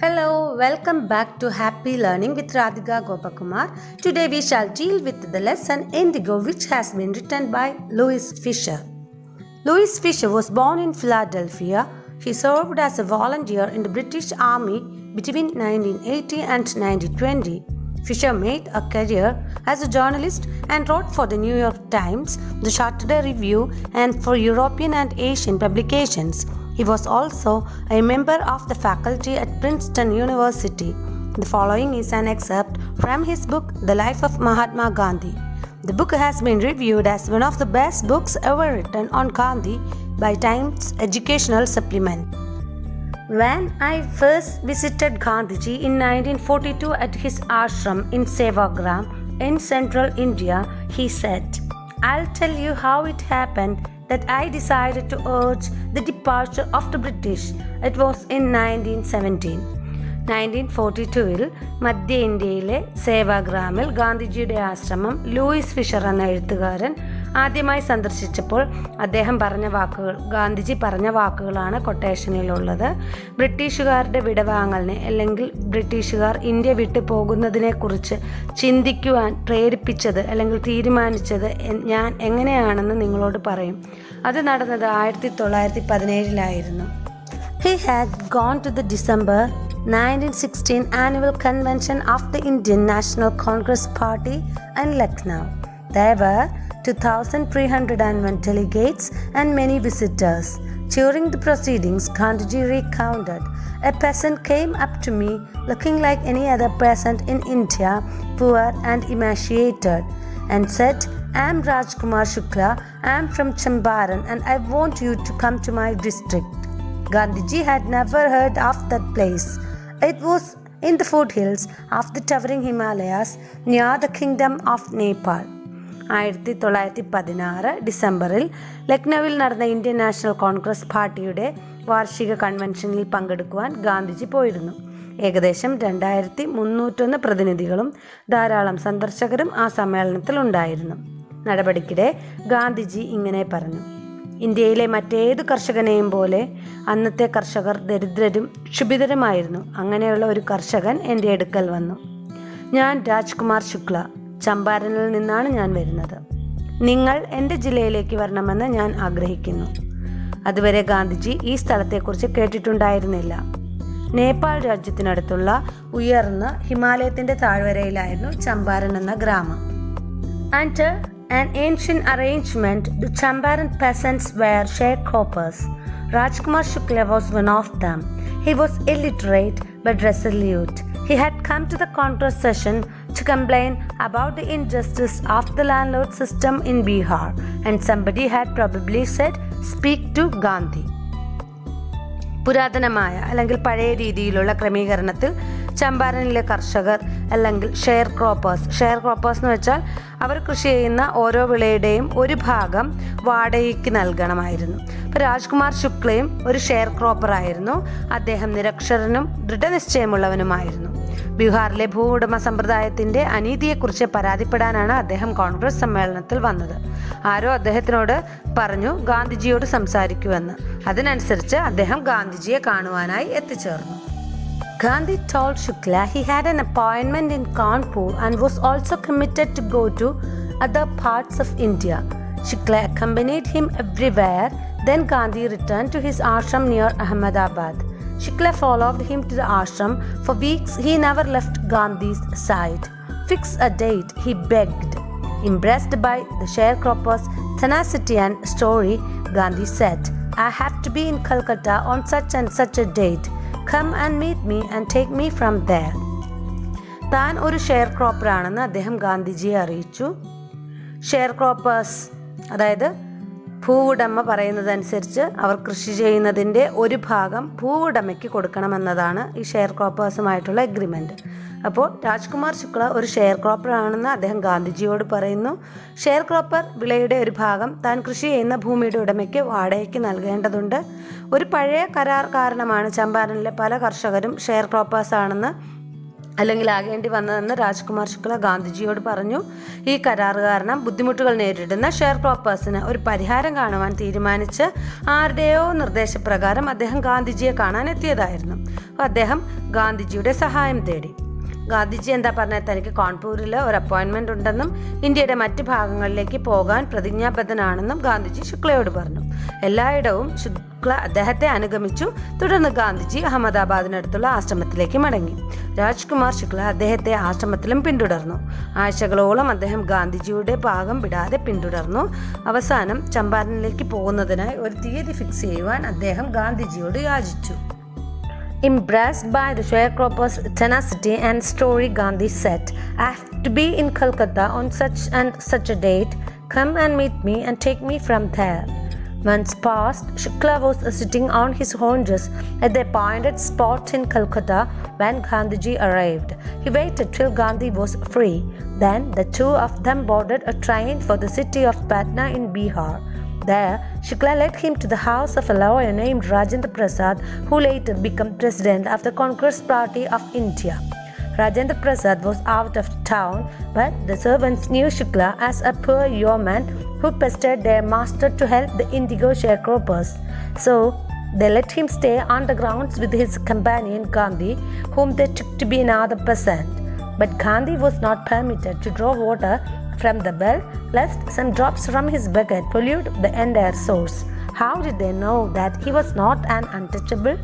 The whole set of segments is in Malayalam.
Hello, welcome back to Happy Learning with Radhika Gopakumar. Today we shall deal with the lesson Indigo, which has been written by Louis Fischer. Louis Fischer was born in Philadelphia. He served as a volunteer in the British Army between 1980 and 1920. Fischer made a career as a journalist and wrote for the New York Times, the Saturday Review, and for European and Asian publications. He was also a member of the faculty at Princeton University. The following is an excerpt from his book, The Life of Mahatma Gandhi. The book has been reviewed as one of the best books ever written on Gandhi by Times Educational Supplement. When I first visited Gandhiji in 1942 at his ashram in Sevagram in central India, he said, "I'll tell you how it happened that I decided to urge the departure of the British. It was in 1917. 1942-ൽ മധ്യ ഇന്ത്യയിലെ സേവാഗ്രാമിൽ ഗാന്ധിജിയുടെ ആശ്രമം ലൂയിസ് ഫിഷർ എന്ന എഴുത്തുകാരൻ ആദ്യമായി സന്ദർശിച്ചപ്പോൾ ഗാന്ധിജി പറഞ്ഞ വാക്കുകളാണ് കൊട്ടേഷനിലുള്ളത്. ബ്രിട്ടീഷുകാരുടെ വിടവാങ്ങലിനെ അല്ലെങ്കിൽ ബ്രിട്ടീഷുകാർ ഇന്ത്യ വിട്ടു പോകുന്നതിനെക്കുറിച്ച് ചിന്തിക്കുവാൻ പ്രേരിപ്പിച്ചത് അല്ലെങ്കിൽ തീരുമാനിച്ചത് ഞാൻ എങ്ങനെയാണെന്ന് നിങ്ങളോട് പറയും. അത് നടന്നത് 1917-ലായിരുന്നു. He had gone to the December 1916 annual convention of the Indian National Congress Party in Lucknow. There were 2,301 delegates and many visitors. During the proceedings, Gandhiji recounted, "A peasant came up to me looking like any other peasant in India, poor and emaciated, and said, I am Rajkumar Shukla, I am from Champaran and I want you to come to my district." Gandhiji had never heard of that place. It was in the foothills of the towering Himalayas near the kingdom of Nepal. 1916 ഡിസംബറിൽ ലക്നൌവിൽ നടന്ന ഇന്ത്യൻ നാഷണൽ കോൺഗ്രസ് പാർട്ടിയുടെ വാർഷിക കൺവെൻഷനിൽ പങ്കെടുക്കുവാൻ ഗാന്ധിജി പോയിരുന്നു. ഏകദേശം 2301 പ്രതിനിധികളും ധാരാളം സന്ദർശകരും ആ സമ്മേളനത്തിൽ ഉണ്ടായിരുന്നു. നടപടിക്കിടെ ഗാന്ധിജി ഇങ്ങനെ പറഞ്ഞു, "ഇന്ത്യയിലെ മറ്റേതു കർഷകനെയും പോലെ അന്നത്തെ കർഷകർ ദരിദ്രരും ക്ഷുഭിതരുമായിരുന്നു. അങ്ങനെയുള്ള ഒരു കർഷകൻ എൻ്റെ അടുക്കൽ വന്നു. ഞാൻ രാജ്കുമാർ ശുക്ല, ചമ്പാരനിൽ നിന്നാണ് ഞാൻ വരുന്നത്. നിങ്ങൾ എൻ്റെ ജില്ലയിലേക്ക് വരണമെന്ന് ഞാൻ ആഗ്രഹിക്കുന്നു." അതുവരെ ഗാന്ധിജി ഈ സ്ഥലത്തെക്കുറിച്ച് കേട്ടിട്ടുണ്ടായിരുന്നില്ല. നേപ്പാൾ രാജ്യത്തിനടുത്തുള്ള ഉയർന്ന ഹിമാലയത്തിൻ്റെ താഴ്വരയിലായിരുന്നു ചമ്പാരൻ എന്ന ഗ്രാമം. Under an ancient arrangement, the Champaran peasants were sharecroppers. Rajkumar Shukla was one of them. He was illiterate but resolute. He had come to the Congress session to complain about the injustice of the landlord system in Bihar, and somebody had probably said, "Speak to Gandhi." പുരാതനമായ അല്ലെങ്കിൽ പഴയ രീതിയിലുള്ള ക്രമീകരണത്തിൽ ചമ്പാരനിലെ കർഷകർ അല്ലെങ്കിൽ ഷെയർ ക്രോപ്പേഴ്സ് എന്ന് വെച്ചാൽ അവർ കൃഷി ചെയ്യുന്ന ഓരോ വിളയുടെയും ഒരു ഭാഗം വാടകയ്ക്ക് നൽകണമായിരുന്നു. ഇപ്പോൾ രാജ്കുമാർ ശുക്ലയും ഒരു ഷെയർ ക്രോപ്പറായിരുന്നു. അദ്ദേഹം നിരക്ഷരനും ദൃഢനിശ്ചയമുള്ളവനുമായിരുന്നു. ബീഹാറിലെ ഭൂവുടമ സമ്പ്രദായത്തിൻ്റെ അനീതിയെക്കുറിച്ച് പരാതിപ്പെടാനാണ് അദ്ദേഹം കോൺഗ്രസ് സമ്മേളനത്തിൽ വന്നത്. ആരോ അദ്ദേഹത്തിനോട് പറഞ്ഞു ഗാന്ധിജിയോട് സംസാരിക്കുമെന്ന്. അതിനനുസരിച്ച് അദ്ദേഹം ഗാന്ധിജിയെ കാണുവാനായി എത്തിച്ചേർന്നു. Gandhi told Shukla he had an appointment in Kanpur and was also committed to go to other parts of India. Shukla accompanied him everywhere. Then Gandhi returned to his ashram near Ahmedabad. Shukla followed him to the ashram. For weeks he never left Gandhi's side. "Fix a date," he begged. Impressed by the sharecropper's tenacity and story, Gandhi said, "I have to be in Calcutta on such and such a date. Come and meet me and take me from there." താൻ ഒരു ഷെയർ ക്രോപ്പറാണെന്ന് അദ്ദേഹം ഗാന്ധിജിയെ അറിയിച്ചു. ഷെയർ ക്രോപ്പേഴ്സ് അതായത് ഭൂവുടമ പറയുന്നതനുസരിച്ച് അവർ കൃഷി ചെയ്യുന്നതിൻ്റെ ഒരു ഭാഗം ഭൂവുടമയ്ക്ക് കൊടുക്കണമെന്നതാണ് ഈ ഷെയർ ക്രോപ്പേഴ്സുമായിട്ടുള്ള എഗ്രിമെൻറ്റ്. അപ്പോൾ രാജ്കുമാർ ശുക്ല ഒരു ഷെയർ ക്രോപ്പറാണെന്ന് അദ്ദേഹം ഗാന്ധിജിയോട് പറയുന്നു. ഷെയർ ക്രോപ്പർ വിളയുടെ ഒരു ഭാഗം താൻ കൃഷി ചെയ്യുന്ന ഭൂമിയുടെ ഉടമയ്ക്ക് വാടകയ്ക്ക് നൽകേണ്ടതുണ്ട്. ഒരു പഴയ കരാർ കാരണമാണ് ചമ്പാരനിലെ പല കർഷകരും ഷെയർ ക്രോപ്പേഴ്സാണെന്ന് അല്ലെങ്കിൽ ആകേണ്ടി വന്നതെന്ന് രാജ്കുമാർ ശുക്ല ഗാന്ധിജിയോട് പറഞ്ഞു. ഈ കരാറ് കാരണം ബുദ്ധിമുട്ടുകൾ നേരിടുന്ന ഷെയർ ക്രോപ്പേഴ്സിന് ഒരു പരിഹാരം കാണുവാൻ തീരുമാനിച്ച് ആരുടെയോ നിർദ്ദേശപ്രകാരം അദ്ദേഹം ഗാന്ധിജിയെ കാണാൻ എത്തിയതായിരുന്നു. അദ്ദേഹം ഗാന്ധിജിയുടെ സഹായം തേടി. ഗാന്ധിജി എന്താ പറഞ്ഞത്? തനിക്ക് കാൺപൂരിൽ ഒരു അപ്പോയിൻമെൻ്റ് ഉണ്ടെന്നും ഇന്ത്യയുടെ മറ്റ് ഭാഗങ്ങളിലേക്ക് പോകാൻ പ്രതിജ്ഞാബദ്ധനാണെന്നും ഗാന്ധിജി ശുക്ലയോട് പറഞ്ഞു. എല്ലായിടവും ശുക്ല അദ്ദേഹത്തെ അനുഗമിച്ചു. തുടർന്ന് ഗാന്ധിജി അഹമ്മദാബാദിനടുത്തുള്ള ആശ്രമത്തിലേക്ക് മടങ്ങി. രാജ്കുമാർ ശുക്ല അദ്ദേഹത്തെ ആശ്രമത്തിലും പിന്തുടർന്നു. ആഴ്ചകളോളം അദ്ദേഹം ഗാന്ധിജിയുടെ ഭാഗം വിടാതെ പിന്തുടർന്നു. അവസാനം ചമ്പാരനിലേക്ക് പോകുന്നതിനായി ഒരു തീയതി ഫിക്സ് ചെയ്യുവാൻ അദ്ദേഹം ഗാന്ധിജിയോട് യാചിച്ചു. Impressed by the sharecroppers' tenacity and story, Gandhi said, "I have to be in Calcutta on such and such a date. Come and meet me and take me from there." Months passed. Shukla was sitting on his haunches at the appointed spot in Calcutta when Gandhiji arrived. He waited till Gandhi was free. Then the two of them boarded a train for the city of Patna in Bihar. There, Shukla led him to the house of a lawyer named Rajendra Prasad, who later became president of the Congress Party of India. Rajendra Prasad was out of town, but the servants knew Shukla as a poor yeoman who pestered their master to help the Indigo sharecroppers. So, they let him stay on the grounds with his companion Gandhi, whom they took to be another peasant. But Gandhi was not permitted to draw water from the well, lest some drops from his bucket pollute the entire source. How did they know that he was not an untouchable?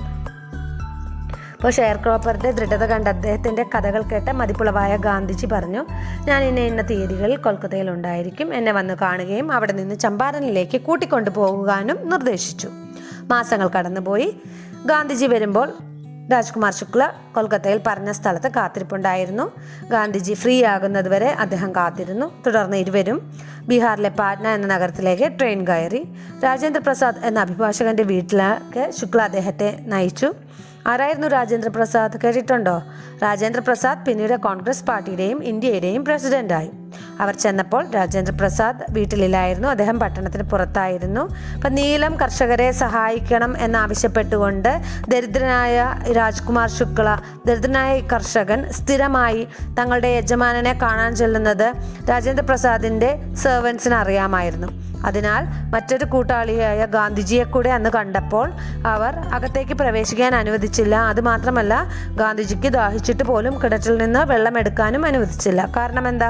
ഇപ്പോൾ ഷെയർ ക്രോപ്പറുടെ ദൃഢത കണ്ട് അദ്ദേഹത്തിൻ്റെ കഥകൾ കേട്ട് മതിപ്പുളവായ ഗാന്ധിജി പറഞ്ഞു, ഞാൻ ഇന്ന തീയതികളിൽ കൊൽക്കത്തയിൽ ഉണ്ടായിരിക്കും. എന്നെ വന്ന് കാണുകയും അവിടെ നിന്ന് ചമ്പാരനിലേക്ക് കൂട്ടിക്കൊണ്ടു പോകാനും നിർദ്ദേശിച്ചു. മാസങ്ങൾ കടന്നുപോയി. ഗാന്ധിജി വരുമ്പോൾ രാജ്കുമാർ ശുക്ല കൊൽക്കത്തയിൽ പറഞ്ഞ സ്ഥലത്ത് കാത്തിരിപ്പുണ്ടായിരുന്നു. ഗാന്ധിജി ഫ്രീ ആകുന്നതുവരെ അദ്ദേഹം കാത്തിരുന്നു. തുടർന്ന് ഇരുവരും ബീഹാറിലെ പാറ്റ്ന എന്ന നഗരത്തിലേക്ക് ട്രെയിൻ കയറി. രാജേന്ദ്ര പ്രസാദ് എന്ന അഭിഭാഷകന്റെ വീട്ടിലേക്ക് ശുക്ല അദ്ദേഹത്തെ നയിച്ചു. ആരായിരുന്നു രാജേന്ദ്ര പ്രസാദ്? കേട്ടിട്ടുണ്ടോ? രാജേന്ദ്ര പ്രസാദ് പിന്നീട് കോൺഗ്രസ് പാർട്ടിയുടെയും ഇന്ത്യയുടെയും പ്രസിഡന്റായി. അവർ ചെന്നപ്പോൾ രാജേന്ദ്ര പ്രസാദ് വീട്ടിലില്ലായിരുന്നു. അദ്ദേഹം പട്ടണത്തിന് പുറത്തായിരുന്നു. അപ്പം നീലം കർഷകരെ സഹായിക്കണം എന്നാവശ്യപ്പെട്ടുകൊണ്ട് ദരിദ്രനായ രാജ്കുമാർ ശുക്ല, ദരിദ്രനായ കർഷകൻ സ്ഥിരമായി തങ്ങളുടെ യജമാനനെ കാണാൻ ചെല്ലുന്നത് രാജേന്ദ്ര പ്രസാദിൻ്റെ സെർവൻസിന് അറിയാമായിരുന്നു. അതിനാൽ മറ്റൊരു കൂട്ടാളിയായ ഗാന്ധിജിയെ കൂടെ അന്ന് കണ്ടപ്പോൾ അവർ അകത്തേക്ക് പ്രവേശിക്കാൻ അനുവദിച്ചില്ല. അതുമാത്രമല്ല, ഗാന്ധിജിക്ക് ദാഹിച്ചിട്ട് പോലും കിണറ്റിൽ നിന്ന് വെള്ളമെടുക്കാനും അനുവദിച്ചില്ല. കാരണം എന്താ?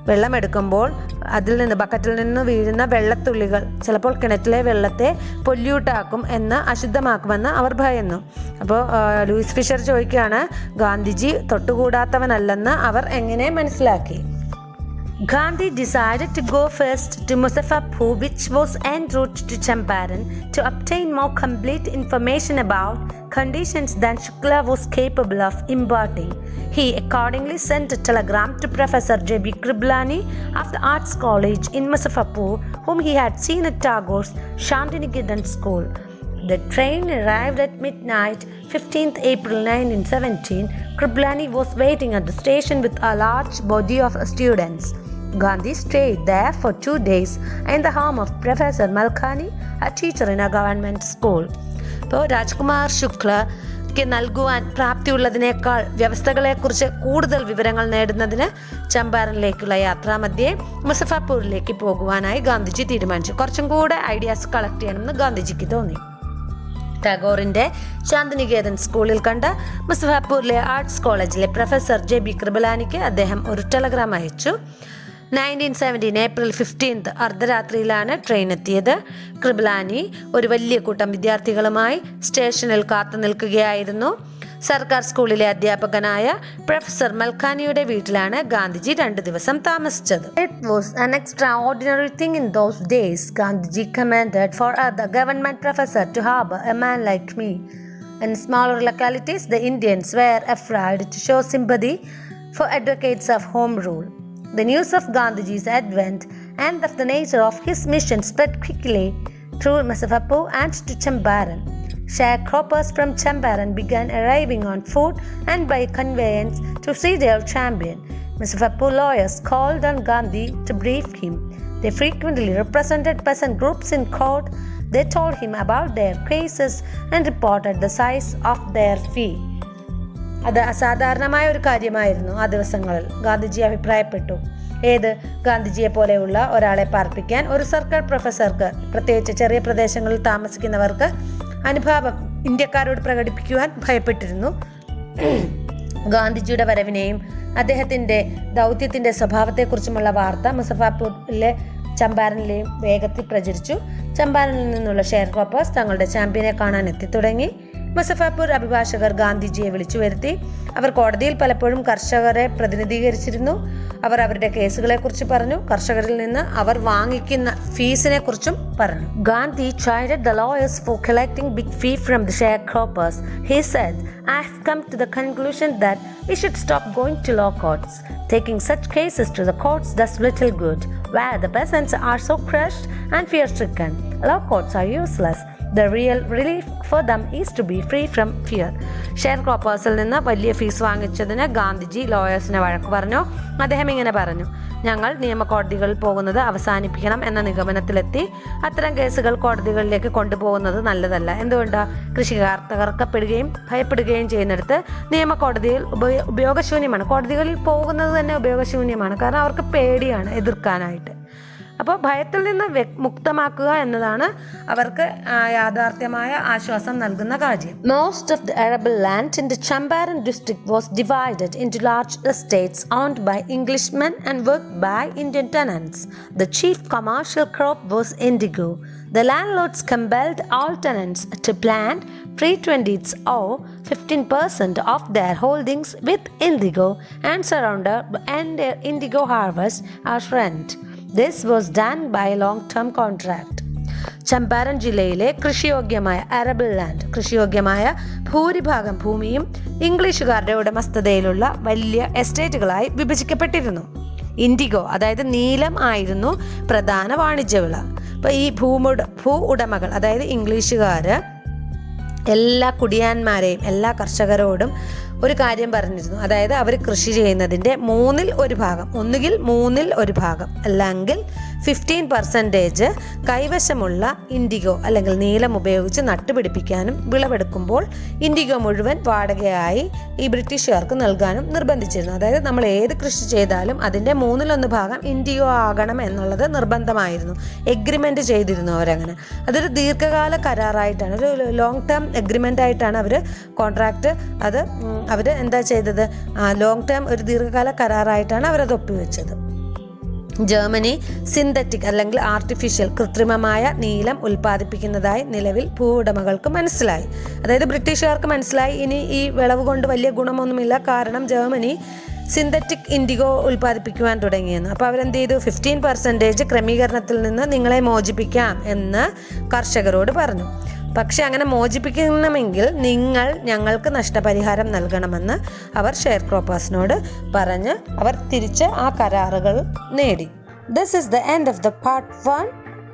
വെള്ളമെടുക്കുമ്പോൾ ബക്കറ്റിൽ നിന്ന് വീഴുന്ന വെള്ളത്തുള്ളികൾ ചിലപ്പോൾ കിണറ്റിലെ വെള്ളത്തെ പൊല്യൂട്ടാക്കും അശുദ്ധമാക്കുമെന്ന് അവർ ഭയന്നു. അപ്പോൾ ലൂയിസ് ഫിഷർ ചോദിക്കുകയാണ്, ഗാന്ധിജി തൊട്ടുകൂടാത്തവനല്ലെന്ന് അവർ എങ്ങനെ മനസ്സിലാക്കി? Gandhi decided to go first to Muzaffarpur, which was en route to Champaran, to obtain more complete information about conditions than Shukla was capable of imparting. He accordingly sent a telegram to Professor J.B. Kriplani of the Arts College in Muzaffarpur, whom he had seen at Tagore's Shantiniketan School. The train arrived at midnight, 15th April 1917. Kriplani was waiting at the station with a large body of students. Gandhi stayed there for 2 days in the home of Professor Malkhani, a teacher in a government school. ഇപ്പോൾ രാജ്കുമാർ ശുക്ലയ്ക്ക് നൽകുവാൻ പ്രാപ്തിയുള്ളതിനേക്കാൾ വ്യവസ്ഥകളെക്കുറിച്ച് കൂടുതൽ വിവരങ്ങൾ നേടുന്നതിന് ചമ്പാരനിലേക്കുള്ള യാത്രാമധ്യേ മുസഫർപൂരിലേക്ക് പോകുവാനായി ഗാന്ധിജി തീരുമാനിച്ചു. കുറച്ചും കൂടെ ഐഡിയാസ് കളക്ട് ചെയ്യണമെന്ന് ഗാന്ധിജിക്ക് തോന്നി. ടാഗോറിന്റെ ശാന്തിനികേതൻ സ്കൂളിൽ കണ്ട മുസഫർപൂരിലെ ആർട്സ് കോളേജിലെ പ്രൊഫസർ J.B. കൃപലാനിക്ക് അദ്ദേഹം ഒരു ടെലഗ്രാം അയച്ചു. 1917 ഏപ്രിൽ 15 അർദ്ധരാത്രിയിലാണ് ട്രെയിൻ എത്തിയത്. കൃപലാനി ഒരു വലിയ കൂട്ടം വിദ്യാർത്ഥികളുമായി സ്റ്റേഷനിൽ കാത്തു നിൽക്കുകയായിരുന്നു. സർക്കാർ സ്കൂളിലെ അധ്യാപകനായ പ്രൊഫസർ മൽഖാനിയുടെ വീട്ടിലാണ് ഗാന്ധിജി 2 ദിവസം താമസിച്ചത്. It was an extraordinary thing in those days, Gandhiji commented, for the government professor to harbor a man like me. In smaller localities, the Indians were afraid to show sympathy for advocates of home rule. The news of Gandhiji's advent and of the nature of his mission spread quickly through Muzaffarpur and to Champaran. Sharecroppers from Champaran began arriving on foot and by conveyance to see their champion. Muzaffarpur lawyers called on Gandhi to brief him. They frequently represented peasant groups in court. They told him about their cases and reported the size of their fee. അത് അസാധാരണമായ ഒരു കാര്യമായിരുന്നു ആ ദിവസങ്ങളിൽ. ഗാന്ധിജി അഭിപ്രായപ്പെട്ടു. ഏത്? ഗാന്ധിജിയെ പോലെയുള്ള ഒരാളെ പാർപ്പിക്കാൻ ഒരു സർക്കാർ പ്രൊഫസർക്ക്, പ്രത്യേകിച്ച് ചെറിയ പ്രദേശങ്ങളിൽ താമസിക്കുന്നവർക്ക് അനുഭാവം ഇന്ത്യക്കാരോട് പ്രകടിപ്പിക്കുവാൻ ഭയപ്പെട്ടിരുന്നു. ഗാന്ധിജിയുടെ വരവിനെയും അദ്ദേഹത്തിൻ്റെ ദൗത്യത്തിൻ്റെ സ്വഭാവത്തെക്കുറിച്ചുമുള്ള വാർത്ത മുസഫർപൂരിലെ ചമ്പാരനിലെയും വേഗത്തിൽ പ്രചരിച്ചു. ചമ്പാരനിൽ നിന്നുള്ള ഷെയർ ക്രോപ്പേഴ്സ് തങ്ങളുടെ ചാമ്പ്യനെ കാണാൻ എത്തി തുടങ്ങി. മുസഫർപൂർ അഭിഭാഷകർ ഗാന്ധിജിയെ വിളിച്ചു വരുത്തി. അവർ കോടതിയിൽ പലപ്പോഴും കർഷകരെ പ്രതിനിധീകരിച്ചിരുന്നു. അവർ അവരുടെ കേസുകളെക്കുറിച്ച് പറഞ്ഞു. കർഷകരിൽ നിന്ന് അവർ വാങ്ങിക്കുന്ന ഫീസിനെ കുറിച്ചും പറഞ്ഞു. Gandhi chided the lawyers for collecting big fee from the sharecroppers. He said, "I have come to the conclusion that we should stop going to law courts. Taking such cases to the courts does little good, where the peasants are so crushed and fear-stricken. Law courts are useless. The real relief for them is to be free from fear." Share ക്രോപ്പേഴ്സിൽ നിന്ന് വലിയ ഫീസ് വാങ്ങിച്ചതിന് ഗാന്ധിജി ലോയേഴ്സിനെ വഴക്ക് പറഞ്ഞു. അദ്ദേഹം ഇങ്ങനെ പറഞ്ഞു: ഞങ്ങൾ നിയമകോടതികളിൽ പോകുന്നത് അവസാനിപ്പിക്കണം എന്ന നിഗമനത്തിലെത്തി. അത്തരം കേസുകൾ കോടതികളിലേക്ക് കൊണ്ടുപോകുന്നത് നല്ലതല്ല. എന്തുകൊണ്ടാണ്? കൃഷിക്കാർ തകർക്കപ്പെടുകയും ഭയപ്പെടുകയും ചെയ്യുന്നിടത്ത് നിയമകോടതിയിൽ ഉപയോഗശൂന്യമാണ്. കോടതികളിൽ പോകുന്നത് തന്നെ ഉപയോഗശൂന്യമാണ്. കാരണം അവർക്ക് പേടിയാണ് എതിർക്കാനായിട്ട്. അപ്പോൾ ഭയത്തിൽ നിന്ന് മുക്തമാക്കുക എന്നതാണ് അവർക്ക് യാഥാർത്ഥ്യമായ ആശ്വാസം നൽകുന്ന കാര്യം. Most of the arable land in the Champaran district was divided into large estates owned by Englishmen and worked by Indian tenants. The chief commercial crop was indigo. The landlords compelled all tenants to plant pre-20s or 15% of their holdings with indigo and surrender their indigo harvest as rent. This was done by a long-term contract. Champaran ജില്ലയിലെ കൃഷിയോഗ്യമായ അറബിൾ ലാൻഡ്, കൃഷിയോഗ്യമായ ഭൂരിഭാഗം ഭൂമിയും ഇംഗ്ലീഷുകാരുടെ ഉടമസ്ഥതയിലുള്ള വലിയ എസ്റ്റേറ്റുകളായി വിഭജിക്കപ്പെട്ടിരുന്നു. ഇൻഡിഗോ, അതായത് നീലം, ആയിരുന്നു പ്രധാന വാണിജ്യവിള. അപ്പോൾ ഈ ഭൂ ഉടമകൾ, അതായത് ഇംഗ്ലീഷുകാർ, എല്ലാ കുടിയാന്മാരെയും എല്ലാ കർഷകരോടും ഒരു കാര്യം പറഞ്ഞിരുന്നു. അതായത് അവർ കൃഷി ചെയ്യുന്നതിൻ്റെ 1/3 ഒന്നുകിൽ 1/3 അല്ലെങ്കിൽ 15% കൈവശമുള്ള ഇൻഡിഗോ അല്ലെങ്കിൽ നീലം ഉപയോഗിച്ച് നട്ടുപിടിപ്പിക്കാനും വിളവെടുക്കുമ്പോൾ ഇൻഡിഗോ മുഴുവൻ വാടകയായി ഈ ബ്രിട്ടീഷുകാർക്ക് നൽകാനും നിർബന്ധിച്ചിരുന്നു. അതായത് നമ്മൾ ഏത് കൃഷി ചെയ്താലും അതിൻ്റെ 1/3 ഇൻഡിഗോ ആകണം എന്നുള്ളത് നിർബന്ധമായിരുന്നു. എഗ്രിമെൻ്റ് ചെയ്തിരുന്നു അവരങ്ങനെ. അതൊരു ദീർഘകാല കരാറായിട്ടാണ്, ഒരു ലോങ് ടേം എഗ്രിമെൻ്റ് ആയിട്ടാണ് അവർ കോൺട്രാക്റ്റ് അവർ എന്താ ചെയ്തത്? ലോങ് ടേം ഒരു ദീർഘകാല കരാറായിട്ടാണ് അവരത് ഒപ്പുവെച്ചത്. ജർമ്മനി സിന്തറ്റിക് അല്ലെങ്കിൽ ആർട്ടിഫിഷ്യൽ, കൃത്രിമമായ നീലം ഉൽപ്പാദിപ്പിക്കുന്നതായി നിലവിൽ ഭൂവുടമകൾക്ക് മനസ്സിലായി. അതായത് ബ്രിട്ടീഷുകാർക്ക് മനസ്സിലായി ഇനി ഈ വിളവ് കൊണ്ട് വലിയ ഗുണമൊന്നുമില്ല, കാരണം ജർമ്മനി സിന്തറ്റിക് ഇൻഡിഗോ ഉൽപ്പാദിപ്പിക്കുവാൻ തുടങ്ങിയെന്ന്. അപ്പോൾ അവരെന്ത് ചെയ്തു? 15% ക്രമീകരണത്തിൽ നിന്ന് നിങ്ങളെ മോചിപ്പിക്കാം എന്ന് കർഷകരോട് പറഞ്ഞു. പക്ഷെ അങ്ങനെ മോചിപ്പിക്കണമെങ്കിൽ നിങ്ങൾ ഞങ്ങൾക്ക് നഷ്ടപരിഹാരം നൽകണമെന്ന് അവർ ഷെയർ ക്രോപ്പേഴ്സിനോട് പറഞ്ഞ് അവർ തിരിച്ച് ആ കരാറുകൾ നേടി. This is the end of the part 1.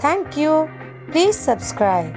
Thank you. Please subscribe.